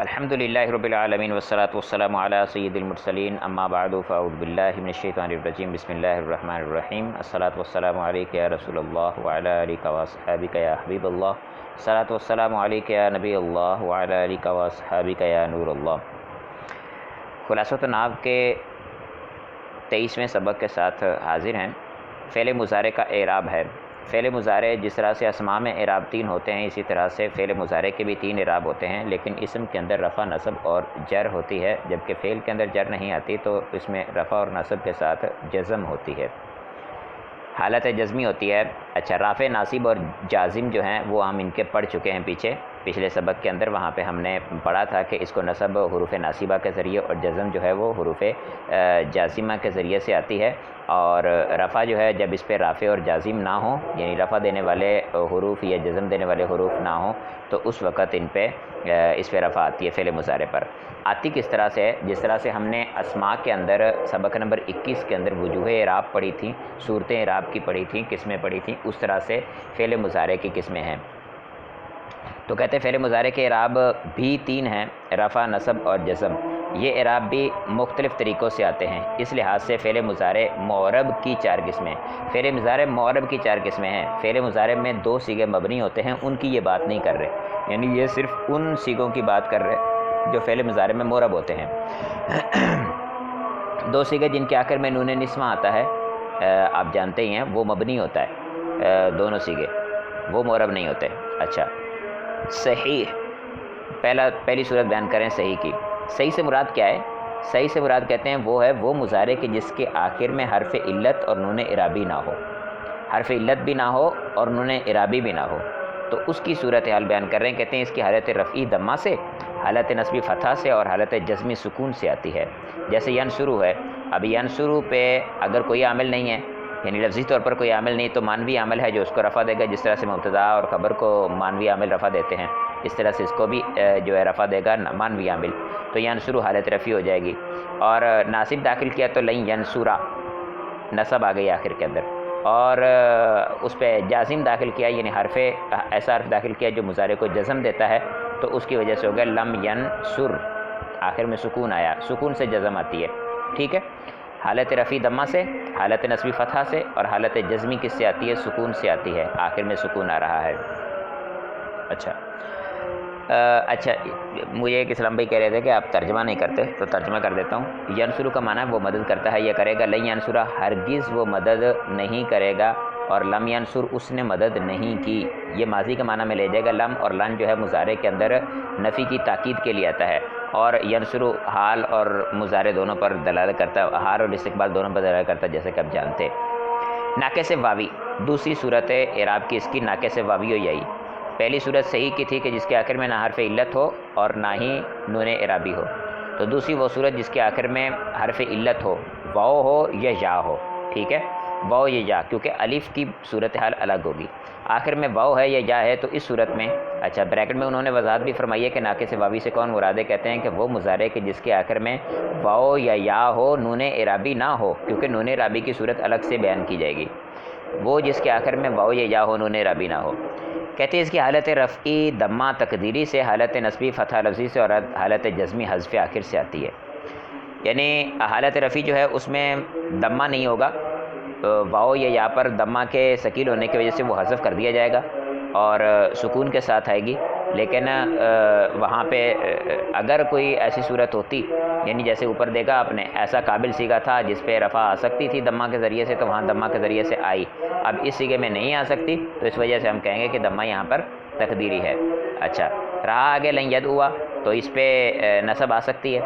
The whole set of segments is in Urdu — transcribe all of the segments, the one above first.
الحمد للہ رب العالمین والصلاة والسلام علی سید المرسلین اما بعد فاعوذ باللہ من الشیطان الرجیم بسم اللہ الرحمن الرحیم الصلاة والسلام علیک یا رسول اللہ وعلی آلک واصحابک یا حبیب اللہ الصلاة والسلام علیک یا نبی اللہ وعلی آلک واصحابک یا نور اللہ۔ خلاصۃ النحو کے 23ویں سبق کے ساتھ حاضر ہیں۔ فعل مضارع کا اعراب ہے۔ فعل مضارع جس طرح سے اسماء میں اعراب 3 ہوتے ہیں، اسی طرح سے فعل مضارع کے بھی 3 اعراب ہوتے ہیں، لیکن اسم کے اندر رفع، نصب اور جر ہوتی ہے، جبکہ فعل کے اندر جر نہیں آتی، تو اس میں رفع اور نصب کے ساتھ جزم ہوتی ہے، حالت جزمی ہوتی ہے۔ اچھا، رافع، ناصب اور جازم جو ہیں وہ ہم ان کے پڑھ چکے ہیں پچھلے سبق کے اندر۔ وہاں پہ ہم نے پڑھا تھا کہ اس کو نصب حروف ناصبہ کے ذریعے اور جزم جو ہے وہ حروف جازمہ کے ذریعے سے آتی ہے، اور رفع جو ہے جب اس پہ رافع اور جازم نہ ہوں، یعنی رفع دینے والے حروف یا جزم دینے والے حروف نہ ہوں، تو اس وقت اس پہ رفع آتی ہے فعل مضارع پر۔ آتی کس طرح سے ہے؟ جس طرح سے ہم نے اسماء کے اندر سبق نمبر 21 کے اندر وجوہ اعراب پڑھی تھیں، صورتیں اعراب کی پڑھی تھیں، قسمیں پڑھی تھیں، اس طرح سے فعل مضارع کی قسمیں ہیں۔ تو کہتے ہیں فعل مضارع کے اعراب بھی 3 ہیں، رفع، نصب اور جزم۔ یہ اعراب بھی مختلف طریقوں سے آتے ہیں، اس لحاظ سے فعل مضارع معرب کی 4 قسمیں۔ فعل مضارع معرب کی 4 قسمیں ہیں۔ فعل مضارع میں 2 صیغے مبنی ہوتے ہیں، ان کی یہ بات نہیں کر رہے، یعنی یہ صرف ان صیغوں کی بات کر رہے جو فعل مضارع میں معرب ہوتے ہیں۔ 2 صیغے جن کے آخر میں نون نسوہ آتا ہے، آپ جانتے ہی ہیں، وہ مبنی ہوتا ہے، دونوں صیغے وہ معرب نہیں ہوتے۔ اچھا، صحیح، پہلی صورت بیان کریں صحیح کی۔ صحیح سے مراد کیا ہے؟ صحیح سے مراد کہتے ہیں وہ ہے وہ مضارع کہ جس کے آخر میں حرف علت اور نون اعرابی نہ ہو، حرف علت بھی نہ ہو اور نون اعرابی بھی نہ ہو، تو اس کی صورتحال بیان کر رہے ہیں۔ کہتے ہیں اس کی حالت رفعی ضمہ سے، حالت نصبی فتحہ سے اور حالت جزمی سکون سے آتی ہے۔ جیسے ینصرو ہے، اب ینصرو پہ اگر کوئی عامل نہیں ہے، یعنی لفظی طور پر کوئی عامل نہیں، تو مانوی عامل ہے جو اس کو رفع دے گا، جس طرح سے مبتدا اور خبر کو مانوی عامل رفع دیتے ہیں، اس طرح سے اس کو بھی جو ہے رفع دے گا مانوی عامل، تو ینصرو حالت رفعی ہو جائے گی۔ اور ناصب داخل کیا تو لن ینصرا، نصب آ گئی آخر کے اندر، اور اس پہ جازم داخل کیا، یعنی ایسا حرف داخل کیا جو مضارع کو جزم دیتا ہے، تو اس کی وجہ سے ہو گیا لم ینصر، آخر میں سکون آیا، سکون سے جزم آتی ہے، ٹھیک ہے۔ حالت رفعی ضمہ سے، حالت نصبی فتحہ سے، اور حالت جزمی کس سے آتی ہے؟ سکون سے آتی ہے، آخر میں سکون آ رہا ہے۔ اچھا، مجھے ایک اسلام بھائی کہہ رہے تھے کہ آپ ترجمہ نہیں کرتے، تو ترجمہ کر دیتا ہوں۔ ینصرو کا معنی ہے وہ مدد کرتا ہے یا کرے گا، لن ینصرا ہرگز وہ مدد نہیں کرے گا، اور لم ینصر اس نے مدد نہیں کی، یہ ماضی کا معنی میں لے جائے گا۔ لم اور لن جو ہے مضارع کے اندر نفی کی تاکید کے لیے آتا ہے، اور ینصرو حال اور مضارع دونوں پر دلالت کرتا ہے، حال اور استقبال دونوں پر دلالت کرتا ہے، جیسے کہ آپ جانتے۔ ناقص واوی، دوسری صورت اعراب کی اس کی ناقص واوی ہو جائی۔ پہلی صورت صحیح کی تھی کہ جس کے آخر میں نہ حرف علت ہو اور نہ ہی نون اعرابی ہو، تو دوسری وہ صورت جس کے آخر میں حرف علت ہو، واو ہو یا یا ہو، ٹھیک ہے، واو یا یا، کیونکہ الف کی صورتحال الگ ہوگی۔ آخر میں واو ہے یا یا ہے تو اس صورت میں، اچھا بریکٹ میں انہوں نے وضاحت بھی فرمائی ہے کہ ناقص واوی سے کون مراد ہے، کہتے ہیں کہ وہ مضارع کہ جس کے آخر میں واو یا یا ہو، نون اعرابی نہ ہو، کیونکہ نون اعرابی کی صورت الگ سے بیان کی جائے گی، وہ جس کے آخر میں واو یا یا ہو، نون اعرابی نہ ہو۔ کہتے ہیں اس کی حالت رفعی ضمہ تقدیری سے، حالت نصبی فتحہ لفظی سے، اور حالت جزمی حذف آخر سے آتی ہے۔ یعنی حالت رفعی جو ہے اس میں ضمہ نہیں ہوگا، واو یا یا پر ضمہ کے ثقیل ہونے کی وجہ سے وہ حذف کر دیا جائے گا اور سکون کے ساتھ آئے گی، لیکن وہاں پہ اگر کوئی ایسی صورت ہوتی، یعنی جیسے اوپر دیکھا آپ نے، ایسا قابل صیغہ تھا جس پہ رفع آ سکتی تھی ضمہ کے ذریعے سے، تو وہاں ضمہ کے ذریعے سے آئی، اب اس صیغے میں نہیں آ سکتی، تو اس وجہ سے ہم کہیں گے کہ ضمہ یہاں پر تقدیری ہے۔ اچھا، رہا آگے لن یدعوا، تو اس پہ نصب آ سکتی ہے،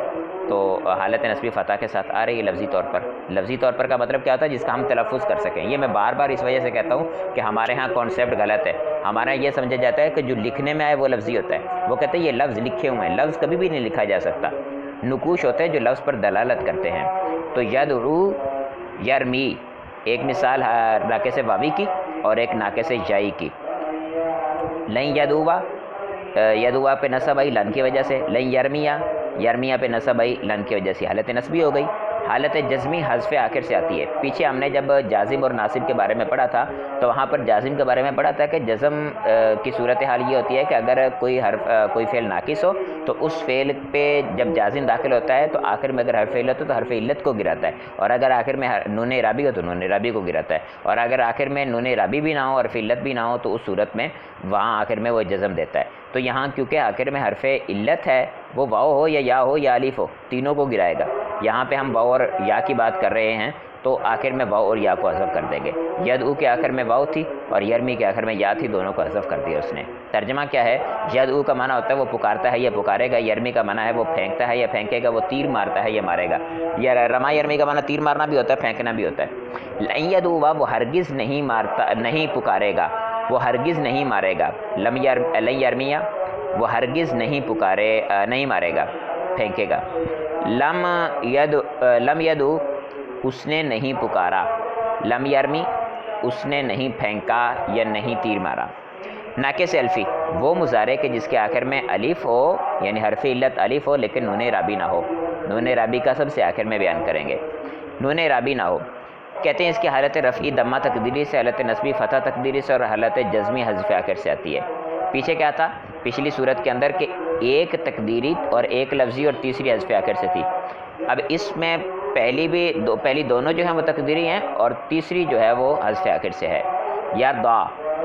تو حالت نصبی فتح کے ساتھ آ رہی ہے لفظی طور پر۔ لفظی طور پر کا مطلب کیا ہوتا ہے؟ جس کا ہم تلفظ کر سکیں۔ یہ میں بار بار اس وجہ سے کہتا ہوں کہ ہمارے ہاں کانسیپٹ غلط ہے، ہمارے یہاں یہ سمجھا جاتا ہے کہ جو لکھنے میں آئے وہ لفظی ہوتا ہے، وہ کہتے ہیں یہ لفظ لکھے ہوئے ہیں، لفظ کبھی بھی نہیں لکھا جا سکتا، نقوش ہوتے ہیں جو لفظ پر دلالت کرتے ہیں۔ تو یدعو، یرمی، ایک مثال ناقص واوی کی اور ایک ناقص یائی کی۔ لن یدعوا، یدعوا پہ نصب آئی لن کی وجہ سے، لن یرمیا، یرمیا پہ نصب آئی لن کی وجہ سے، حالت نصبی ہو گئی۔ حالت جزمی حذف آخر سے آتی ہے. پیچھے ہم نے جب جازم اور ناصب کے بارے میں پڑھا تھا تو وہاں پر جازم کے بارے میں پڑھا تھا کہ جزم کی صورتحال یہ ہوتی ہے کہ اگر کوئی فعل ناقص ہو تو اس فعل پہ جب جازم داخل ہوتا ہے تو آخر میں اگر حرف علت ہو تو حرف علت کو گراتا ہے, اور اگر آخر میں نون اعرابی ہو تو نون اعرابی کو گراتا ہے, اور اگر آخر میں نون اعرابی بھی نہ ہو حرف علت بھی نہ ہو تو اس صورت میں وہاں آخر میں وہ جزم دیتا ہے. تو یہاں کیونکہ آخر میں حرف علت ہے, وہ واو ہو یا یا ہو یا الف ہو, تینوں کو گرائے گا. یہاں پہ ہم واو اور یا کی بات کر رہے ہیں تو آخر میں واو اور یا کو حذف کر دیں گے. یدعو کے آخر میں واو تھی اور یرمی کے آخر میں یا تھی, دونوں کو حذف کر دیا اس نے. ترجمہ کیا ہے؟ یدعو کا معنی ہوتا ہے وہ پکارتا ہے یا پکارے گا. یرمی کا معنی ہے وہ پھینکتا ہے یا پھینکے گا, وہ تیر مارتا ہے یا مارے گا. یا رما یرمی کا معنی تیر مارنا بھی ہوتا ہے, پھینکنا بھی ہوتا ہے. لن یدعو وہ ہرگز نہیں مارتا, نہیں پکارے گا, وہ ہرگز نہیں مارے گا. لن یرمیہ وہ ہرگز نہیں پکارے, نہیں مارے گا, پھینکے گا. لم یدعو اس نے نہیں پکارا. لم یرمی اس نے نہیں پھینکا یا نہیں تیر مارا. ناقص الفی وہ مضارع کہ جس کے آخر میں الف ہو یعنی حرف علت الف ہو لیکن نون اعرابی نہ ہو. نون اعرابی کا سب سے آخر میں بیان کریں گے. نون اعرابی نہ ہو کہتے ہیں اس کی حالت رفعی ضمہ تقدیری سے, حالت نصبی فتح تقدیری سے, اور حالت جزمی حذف آخر سے آتی ہے. پیچھے کیا تھا پچھلی صورت کے اندر کہ ایک تقدیری اور ایک لفظی اور تیسری حذف آخر سے تھی. اب اس میں پہلی دونوں جو ہیں وہ تقدیری ہیں اور تیسری جو ہے وہ حذف آخر سے ہے. یردا,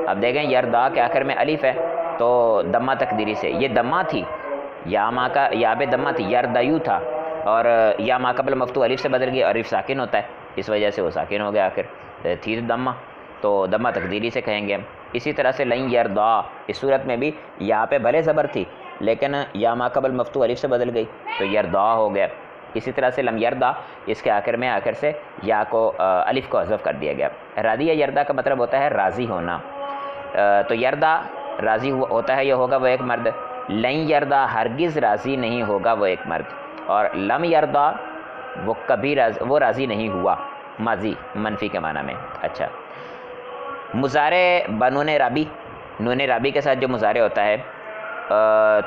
اب دیکھیں یردا کے آخر میں الف ہے تو ضمہ تقدیری سے, یہ ضمہ تھی, یا ماں کا یا پہ ضمہ تھی, یردیو تھا, اور یا ماں قبل مفتوح الف سے بدل گیا, الف ساکن ہوتا ہے اس وجہ سے وہ ساکن ہو گیا, آخر تھی ضمہ تو ضمہ تقدیری سے کہیں گے ہم. اسی طرح سے لن یردا اس صورت میں بھی یہاں پہ بھلے زبر تھی لیکن یا ماں قبل مفتوح الف سے بدل گئی تو یردا ہو گیا. اسی طرح سے لم یردا اس کے آخر میں آخر سے یا کو الف کو حذف کر دیا گیا. راضی یا یردا کا مطلب ہوتا ہے راضی ہونا, تو یردا راضی ہوتا ہے یا ہوگا وہ ایک مرد. لن یردا ہرگز راضی نہیں ہوگا وہ ایک مرد, اور لم یردا وہ کبھی وہ راضی نہیں ہوا, ماضی منفی کے معنی میں. اچھا, مضارع بنون رابی, نون رابی کے ساتھ جو مضارع ہوتا ہے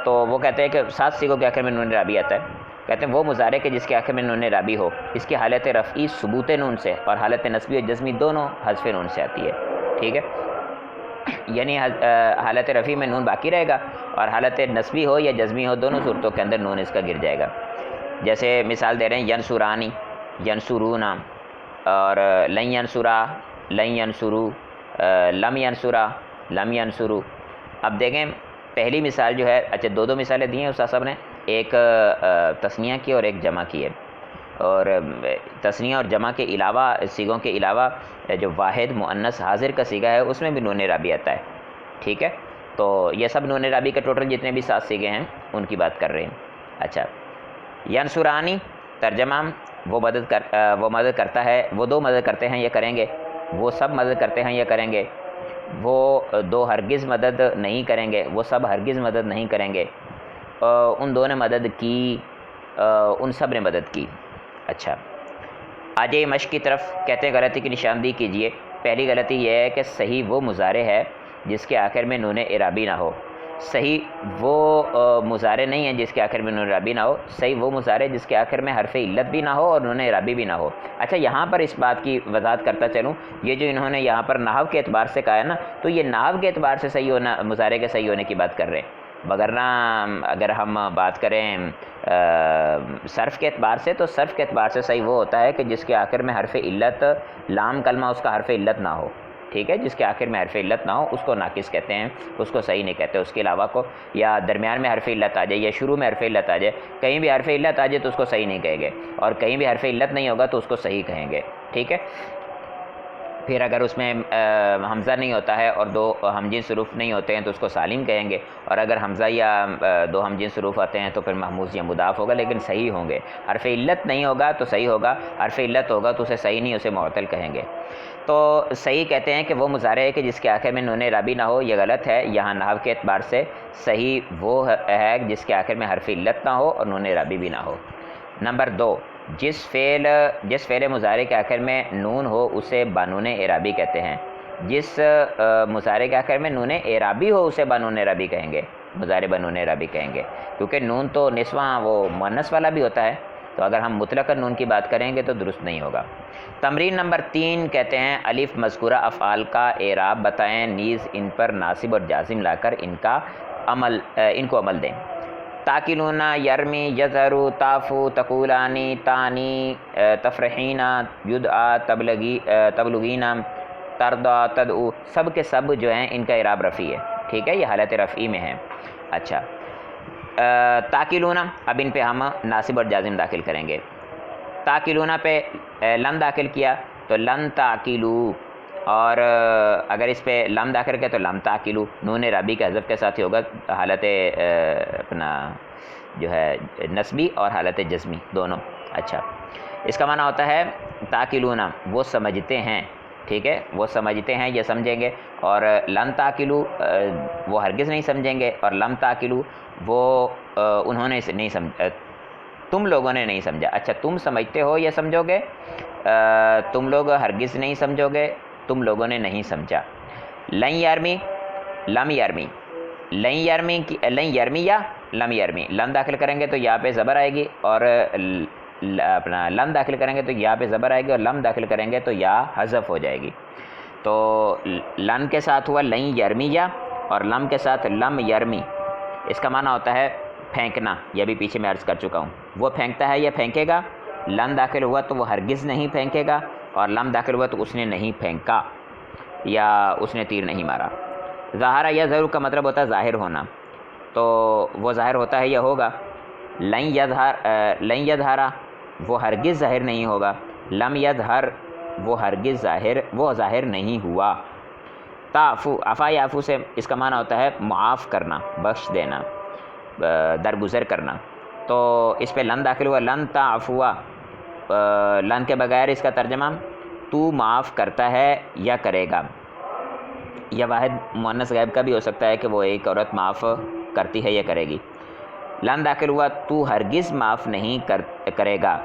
تو وہ کہتے ہیں کہ 7 سیغوں کے آخر میں نون رابی آتا ہے. کہتے ہیں وہ مضارع کہ جس کے آخر میں نون رابی ہو, اس کی حالت رفعی ثبوت نون سے اور حالت نصبی اور جزمی دونوں حذف نون سے آتی ہے. ٹھیک ہے, یعنی حالت رفعی میں نون باقی رہے گا اور حالت نصبی ہو یا جزمی ہو دونوں صورتوں کے اندر نون اس کا گر جائے گا. جیسے مثال دے رہے ہیں ینصرانی, ینصرونا, اور لن ینصرا, لن ینصرو, لم ینصرا, لم ینصرو. اب دیکھیں پہلی مثال جو ہے, اچھا دو مثالیں دی ہیں استاد صاحب نے, ایک تثنیہ کی اور ایک جمع کی ہے. اور تثنیہ اور جمع کے علاوہ سیغوں کے علاوہ جو واحد مؤنث حاضر کا سیغہ ہے اس میں بھی نون رابی آتا ہے. ٹھیک ہے, تو یہ سب نون رابی کے ٹوٹل جتنے بھی 7 سیغے ہیں ان کی بات کر رہے ہیں. اچھا, ینصرانی ترجمہ وہ مدد کرتا ہے, وہ 2 مدد کرتے ہیں یہ کریں گے, وہ سب مدد کرتے ہیں یہ کریں گے, وہ 2 ہرگز مدد نہیں کریں گے, وہ سب ہرگز مدد نہیں کریں گے, ان 2 نے مدد کی, ان سب نے مدد کی. اچھا, آجے مشق کی طرف. کہتے ہیں غلطی کی نشاندہی کیجئے. پہلی غلطی یہ ہے کہ صحیح وہ مضارع ہے جس کے آخر میں نون اعرابی نہ ہو. صحیح وہ مضارع نہیں ہے جس کے آخر میں نون اعرابی نہ ہو. صحیح وہ مضارع جس کے آخر میں حرف علت بھی نہ ہو اور نون اعرابی بھی نہ ہو. اچھا, یہاں پر اس بات کی وضاحت کرتا چلوں, یہ جو انہوں نے یہاں پر نحو کے اعتبار سے کہا ہے نا, تو یہ نحو کے اعتبار سے صحیح ہونا, مضارع کے صحیح ہونے کی بات کر رہے ہیں. وگرنہ اگر ہم بات کریں صرف کے اعتبار سے, تو صرف کے اعتبار سے صحیح وہ ہوتا ہے کہ جس کے آخر میں حرف علت, لام کلمہ اس کا حرف علت نہ ہو. ٹھیک ہے, جس کے آخر میں حرف علت نہ ہو اس کو ناقص کہتے ہیں, اس کو صحیح نہیں کہتے. اس کے علاوہ کو یا درمیان میں حرف علت آ جائے یا شروع میں حرف علت آ جائے, کہیں بھی حرف علت آ جائے تو اس کو صحیح نہیں کہیں گے, اور کہیں بھی حرف علت نہیں ہوگا تو اس کو صحیح کہیں گے. ٹھیک ہے, پھر اگر اس میں حمزہ نہیں ہوتا ہے اور 2 ہمجنس حروف نہیں ہوتے ہیں تو اس کو سالم کہیں گے, اور اگر حمزہ یا 2 ہمجنس حروف آتے ہیں تو پھر محموز یا مضاف ہوگا, لیکن صحیح ہوں گے. حرف علت نہیں ہوگا تو صحیح ہوگا, حرف علت ہوگا تو اسے صحیح نہیں, اسے معطل کہیں گے. تو صحیح کہتے ہیں کہ وہ مضارع ہے کہ جس کے آخر میں نون اعرابی نہ ہو. یہ غلط ہے. یہاں نحو کے اعتبار سے صحیح وہ ہے جس کے آخر میں حرف علت نہ ہو اور نون اعرابی بھی نہ ہو. نمبر 2, جس فعل مضارع کے آخر میں نون ہو اسے بانون اعرابی کہتے ہیں. جس مضارع کے آخر میں نون اعرابی ہو اسے بانون اعرابی کہیں گے, مضارع بانون اعرابی کہیں گے, کیونکہ نون تو نسواں وہ مؤنث والا بھی ہوتا ہے, تو اگر ہم مطلق نون کی بات کریں گے تو درست نہیں ہوگا۔ تمرین نمبر 3 کہتے ہیں الف مذکورہ افعال کا اعراب بتائیں، نیز ان پر ناصب اور جازم لا کر ان کو عمل دیں۔ تاکلون، یرمی، یظہر، تافو، تقولانی، تانی، تفرحین، یدعا، تبلغین، تردا، تدعو، سب کے سب جو ہیں ان کا اعراب رفعی ہے، ٹھیک ہے، یہ حالت رفعی میں ہیں۔ اچھا، تاکلون، اب ان پہ ہم ناصب اور جازم داخل کریں گے۔ تاکلون پہ لن داخل کیا تو لن تاکلو، اور اگر اس پہ لم داخل کیا تو لم تاکلو، نون رابی کے حذف کے ساتھ ہی ہوگا، حالت اپنا جو ہے نسبی اور حالت جزمی دونوں۔ اچھا، اس کا معنی ہوتا ہے تاکلون وہ سمجھتے ہیں، ٹھیک ہے، وہ سمجھتے ہیں یا سمجھیں گے، اور لن تاکلو وہ ہرگز نہیں سمجھیں گے، اور لم تاکلو وہ انہوں نے نہیں سمجھا، تم لوگوں نے نہیں سمجھا۔ اچھا، تم سمجھتے ہو یا سمجھو گے، تم لوگ ہرگز نہیں سمجھو گے، تم لوگوں نے نہیں سمجھا۔ لن یرمی، لم یرمی، لن یرمی لن یرمی یا لم یرمی، لن داخل کریں گے تو یا پہ زبر آئے گی، اور اپنا لم داخل کریں گے تو یا پہ زبر آئے گی، اور لم داخل کریں گے تو یا حذف ہو جائے گی۔ تو لن کے ساتھ ہوا لن یرمی یا، اور لم کے ساتھ لم یرمی، اس کا معنی ہوتا ہے پھینکنا، یہ بھی پیچھے میں عرض کر چکا ہوں، وہ پھینکتا ہے یا پھینکے گا۔ لن داخل ہوا تو وہ ہرگز نہیں پھینکے گا، اور لم داخل ہوا تو اس نے نہیں پھینکا یا اس نے تیر نہیں مارا۔ ظاہرہ یا ضرور کا مطلب ہوتا ہے ظاہر ہونا، تو وہ ظاہر ہوتا ہے یا ہوگا۔ لن یظہر وہ ہرگز ظاہر نہیں ہوگا، لم یظہر وہ ہرگز ظاہر نہیں ہوا۔ تعفو، عفا یعفو سے اس کا معنی ہوتا ہے معاف کرنا، بخش دینا، درگزر کرنا، تو اس پہ لن داخل ہوا، لن تعفوا، لن کے بغیر اس کا ترجمہ تو معاف کرتا ہے یا کرے گا، یا واحد مؤنث غائب کا بھی ہو سکتا ہے کہ وہ ایک عورت معاف کرتی ہے یا کرے گی۔ لن داخل ہوا تو ہرگز معاف نہیں کرے گا،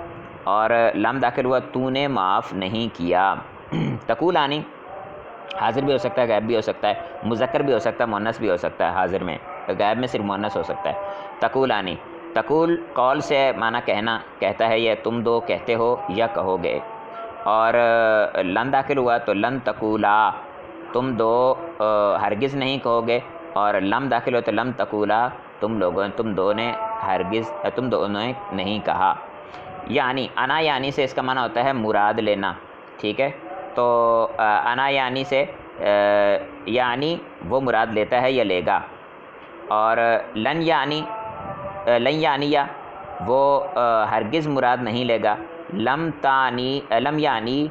اور لم داخل ہوا تو نے معاف نہیں کیا۔ تقولانی حاضر بھی ہو سکتا ہے، غائب بھی ہو سکتا ہے، مذکر بھی ہو سکتا ہے، مؤنث بھی ہو سکتا ہے، حاضر میں، غائب میں صرف مؤنث ہو سکتا ہے۔ تقولانی، تقول قول سے معنی کہنا، کہتا ہے، یا تم دو کہتے ہو یا کہو گے، اور لن داخل ہوا تو لن تقولا، تم دو ہرگز نہیں کہو گے، اور لم داخل ہو تو لم تقولا، تم دو نے ہرگز، تم دونوں نے نہیں کہا۔ یعنی انا یعنی سے اس کا معنی ہوتا ہے مراد لینا، ٹھیک ہے، تو انا یعنی سے یعنی وہ مراد لیتا ہے یا لے گا، اور لن یعنی وہ ہرگز مراد نہیں لے گا، لم یعنی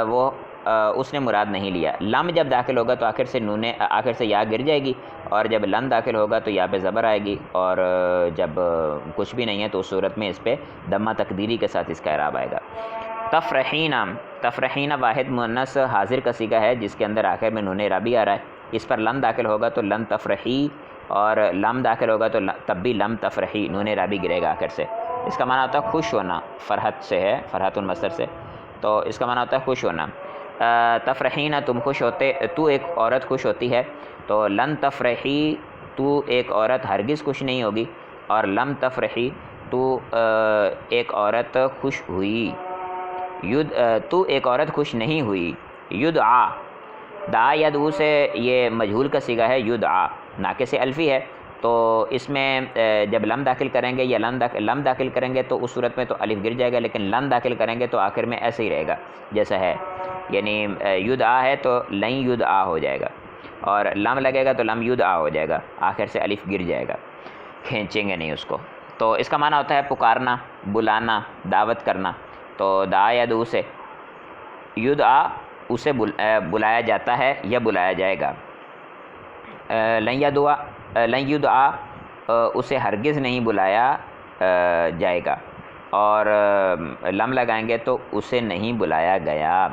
وہ اس نے مراد نہیں لیا۔ لم جب داخل ہوگا تو آخر سے یا گر جائے گی، اور جب لن داخل ہوگا تو یا پہ زبر آئے گی، اور جب کچھ بھی نہیں ہے تو اس صورت میں اس پہ دمہ تقدیری کے ساتھ اس کا اعراب آئے گا۔ تفرحین واحد مؤنث حاضر کا صیغہ ہے جس کے اندر آخر میں نون اعرابی آ رہا ہے، اس پر لم داخل ہوگا تو لن تفرحی، اور لم داخل ہوگا تو تب بھی لم تفرحی، نون اعرابی گرے گا آخر سے۔ اس کا معنی ہوتا ہے خوش ہونا، فرحت سے ہے، فرحت المصدر سے، تو اس کا معنی ہوتا ہے خوش ہونا۔ تفرحین تم خوش ہوتے، تو ایک عورت خوش ہوتی ہے، تو لن تفرحی تو ایک عورت ہرگز خوش نہیں ہوگی، اور لم تفرحی تو ایک عورت خوش ہوئی، تو ایک عورت خوش نہیں ہوئی۔ یدعا، دعا یدعو سے یہ مجہول کا صیغہ ہے، یدعا ناقص الفی ہے، تو اس میں جب لم داخل کریں گے یا لم داخل کریں گے تو اس صورت میں تو الف گر جائے گا، لیکن لن داخل کریں گے تو آخر میں ایسے ہی رہے گا جیسا ہے، یعنی یدعا ہے تو لن یدعا ہو جائے گا، اور لم لگے گا تو لم یدعا ہو جائے گا، آخر سے الف گر جائے گا، کھینچیں گے نہیں اس کو۔ تو اس کا معنی ہوتا ہے پکارنا، بلانا، دعوت کرنا، تو دعا یدعو سے یدعا اسے بلایا جاتا ہے یا بلایا جائے گا۔ لن یدعا اسے ہرگز نہیں بلایا جائے گا، اور لم لگائیں گے تو اسے نہیں بلایا گیا،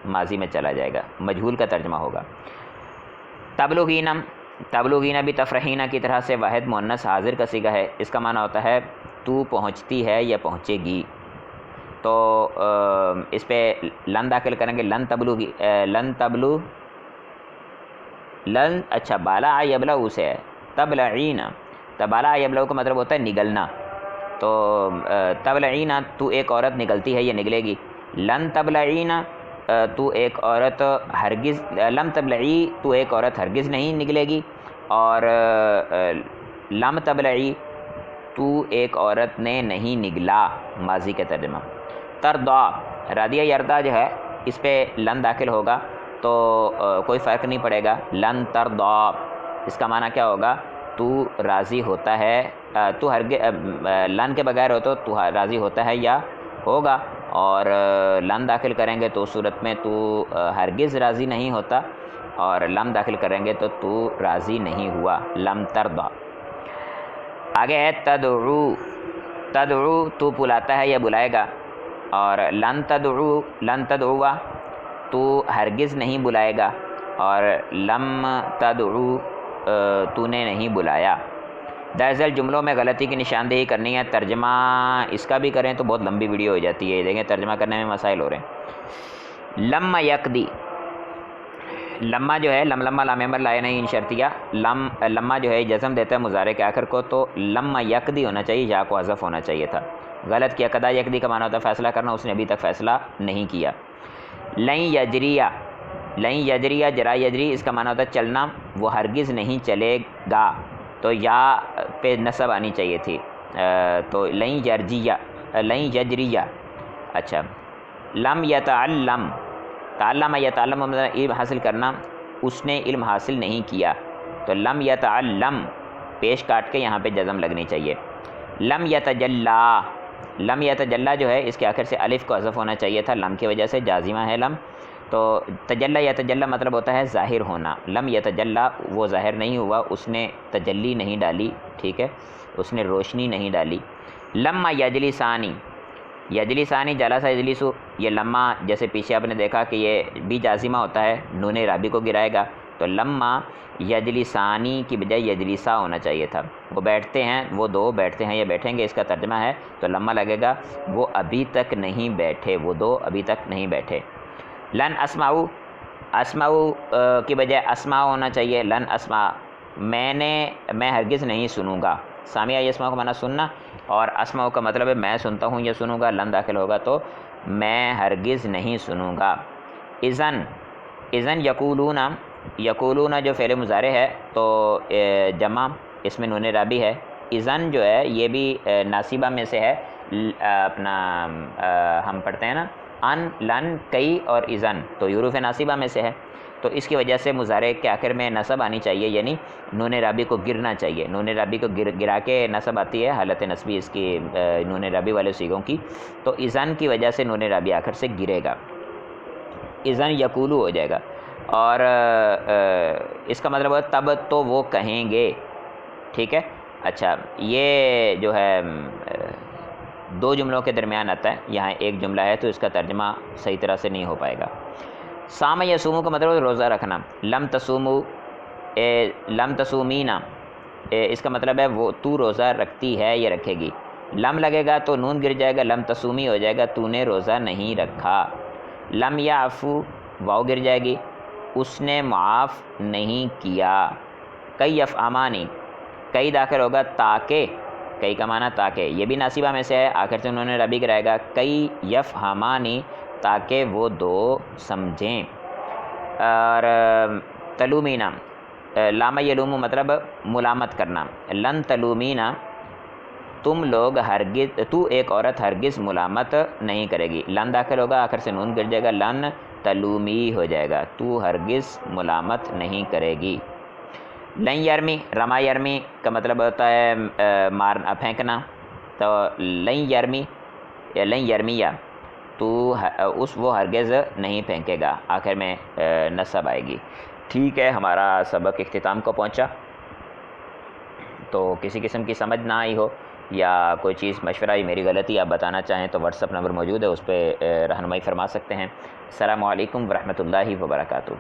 ماضی میں چلا جائے گا، مجہول کا ترجمہ ہوگا۔ تبلغین بھی تفرحینہ کی طرح سے واحد مؤنث حاضر کا صیغہ ہے، اس کا معنی ہوتا ہے تو پہنچتی ہے یا پہنچے گی، تو اس پہ لن داخل کریں گے، لن اچھا بالا یبلغ سے ہے، تبلعین، بالا یبلغ کا مطلب ہوتا ہے نگلنا، تو تبلعین تو ایک عورت نکلتی ہے یا نکلے گی. لن تبلعین تو ایک عورت ہرگز، لم تبلعی تو ایک عورت ہرگز نہیں نکلے گی، اور لم تبلعی تو ایک عورت نے نہیں نگلا، ماضی کا ترجمہ. ترضا رادیہ یردا جو ہے اس پہ لن داخل ہوگا تو کوئی فرق نہیں پڑے گا. لن ترضا اس کا معنی کیا ہوگا؟ تو راضی ہوتا ہے، تو لن کے بغیر ہو تو راضی ہوتا ہے یا ہوگا، اور لن داخل کریں گے تو اس صورت میں تو ہرگز راضی نہیں ہوتا، اور لم داخل کریں گے تو تو راضی نہیں ہوا. لم ترضا. آگے ہے تدعو. تدعو تو بلاتا ہے یا بلائے گا، اور لن تدعو، لن تدعوا تو ہرگز نہیں بلائے گا، اور لم تدعو تو نے نہیں بلایا. دراصل جملوں میں غلطی کی نشاندہی کرنی ہے. ترجمہ اس کا بھی کریں تو بہت لمبی ویڈیو ہو جاتی ہے، دیکھیں ترجمہ کرنے میں مسائل ہو رہے ہیں. لما یقدی، لما جو ہے لم لما لام امر لائے نہیں شرطیہ. لما جو ہے جزم دیتا ہے مضارع کے آخر کو، تو لما یقدی ہونا چاہیے، یا کو حذف ہونا چاہیے تھا. غلط کیا. قضا یقدی کا معنی ہوتا ہے فیصلہ کرنا، اس نے ابھی تک فیصلہ نہیں کیا. لن یجریہ، لن یجریہ جرا یجری اس کا معنی ہوتا ہے چلنا، وہ ہرگز نہیں چلے گا، تو یا پہ نصب آنی چاہیے تھی. تو لن یرجیہ، لن یجریہ. اچھا. لم یتعلم، تعلم یتعلم مطلب علم حاصل کرنا، اس نے علم حاصل نہیں کیا، تو لم یتعلم پیش کاٹ کے یہاں پہ جزم لگنی چاہیے. لم یتجلا، لم یتجلا جو ہے اس کے آخر سے الف کو حذف ہونا چاہیے تھا، لم کی وجہ سے جازمہ ہے لم. تو تجلا یتجلا مطلب ہوتا ہے ظاہر ہونا. لم یتجلا وہ ظاہر نہیں ہوا، اس نے تجلی نہیں ڈالی، ٹھیک ہے، اس نے روشنی نہیں ڈالی. لما یجلسانی، یجلسانی جلسہ یجلسو، یہ لما جیسے پیچھے آپ نے دیکھا کہ یہ بھی جازمہ ہوتا ہے، نون رابی کو گرائے گا، تو لما یجلسانی کی بجائے یجلسا ہونا چاہیے تھا. وہ بیٹھتے ہیں، وہ دو بیٹھتے ہیں یا بیٹھیں گے، اس کا ترجمہ ہے تو لما لگے گا، وہ ابھی تک نہیں بیٹھے، وہ دو ابھی تک نہیں بیٹھے. لن اسمعو، اسمعو کی بجائے اسمع ہونا چاہیے. لن اسمع میں ہرگز نہیں سنوں گا. سامعہ یسمع کا معنی سننا، اور اسمع کا مطلب ہے میں سنتا ہوں یا سنوں گا. لن داخل ہوگا تو میں ہرگز نہیں سنوں گا. اذن، اذن یقولون، یقولون جو فعل مضارع ہے تو جمع اس میں نون رابی ہے. اذن جو ہے یہ بھی ناصبہ میں سے ہے. اپنا ہم پڑھتے ہیں نا ان، لن، کئی اور اذن، تو حروف ناصبہ میں سے ہے، تو اس کی وجہ سے مضارع کے آخر میں نصب آنی چاہیے، یعنی نون رابی کو گرنا چاہیے. نون رابی کو گرا کے نصب آتی ہے، حالت نصبی اس کی نون رابی والے صیغوں کی، تو اذن کی وجہ سے نون رابی آخر سے گرے گا، اذن یقولو ہو جائے گا. اور اس کا مطلب ہے تب تو وہ کہیں گے، ٹھیک ہے. اچھا، یہ جو ہے دو جملوں کے درمیان آتا ہے، یہاں ایک جملہ ہے تو اس کا ترجمہ صحیح طرح سے نہیں ہو پائے گا. سام یسومو کا مطلب روزہ رکھنا. لم تسومو، لم تسومینا اس کا مطلب ہے وہ تو روزہ رکھتی ہے یا رکھے گی. لم لگے گا تو نون گر جائے گا، لم تسومی ہو جائے گا تو نے روزہ نہیں رکھا. لم یعفو واو گر جائے گی، اس نے معاف نہیں کیا. کئی یفعمانی، کئی داخل ہوگا تاکہ، کئی کا معنی تاکہ، یہ بھی ناصبہ میں سے ہے، آخر سے انہوں نے ربی کرائے گا. کئی یفہمانی تاکہ وہ دو سمجھیں. اور تلومینا، لام یلوم مطلب ملامت کرنا. لن تلومینا تم لوگ ہرگز، تو ایک عورت ہرگز ملامت نہیں کرے گی. لن داخل ہوگا، آخر سے نون گر جائے گا، لن تلومی ہو جائے گا، تو ہرگز ملامت نہیں کرے گی. لن یرمی، رما یرمی کا مطلب ہوتا ہے مارنا، پھینکنا، تو لن یرمی یا لن یرمیہ تو اس وہ ہرگز نہیں پھینکے گا، آخر میں نصب آئے گی. ٹھیک ہے، ہمارا سبق اختتام کو پہنچا. تو کسی قسم کی سمجھ نہ آئی ہو یا کوئی چیز مشورہ یا میری غلطی آپ بتانا چاہیں تو واٹس اپ نمبر موجود ہے، اس پہ رہنمائی فرما سکتے ہیں. السلام علیکم ورحمۃ اللہ وبرکاتہ.